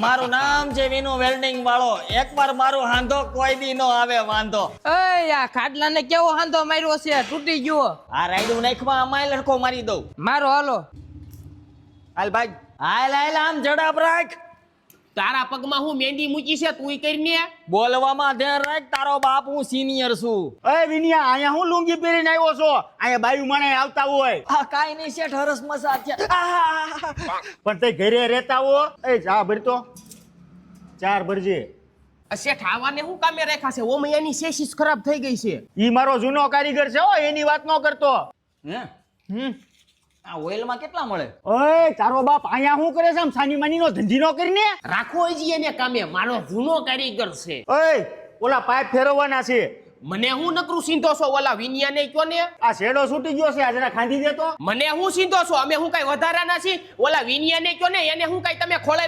મારું નામ છે વિનુ વેલ્ડિંગ વાળો. એકવાર મારું હાંધો કોઈ દી નો આવે વાંધો. એય આ ખાટલાને કેવો હાંધો માર્યો છે, તૂટી ગયો. આ રાયડું નાખવા આમાં લડકો મારી દઉં. મારો હાલો. હાલ ભાઈ, હાલ હાલ, આમ ઝડપ રાખ. તારા પગમાં હું મહેંદી મૂકી છે તું કરીને. બોલવામાં ધ્યાન રાખ, તારો બાપ હું સિનિયર છું. એ વિનિયા, અહીંયા હું લુંગી પહેરીને આવ્યો છો? અહીંયા બાયું મને આવતા હોય. આ કાઈ નહીં શેઠ, હરસ મસાજ છે. પણ તે ઘરે રહેતા હો. એ ચા ભરતો, ચાર ભરજે. શેઠ આવાને હું કામે રાખ્યા છે? ઓ મૈયાની શેષિસ ખરાબ થઈ ગઈ છે. ઈ મારો જૂનો કારીગર છે હો, એની વાત ન કરતો. હે? આ ઓઇલમાં કેટલા મળે? ઓય તારો બાપ અહીંયા શું કરે છે? આમ સાની માનીનો ધંધી નો કરીને. રાખો હજી એને કામે, મારો જૂનો કારીગર છે. ઓય ઓલા પાઇપ ફેરવવાના છે. મને હું નકરું સીધો છો? ઓલા વિનિયાને કયો ને. આ શેડો છૂટી ગયો છે, આ જરા ખાંધી દેતો. મને હું સીધો છો? અમે હું કઈ વધારાના છીએ? ઓલા વિનિયાને કયો ને, એને હું કઈ તમે ખોળે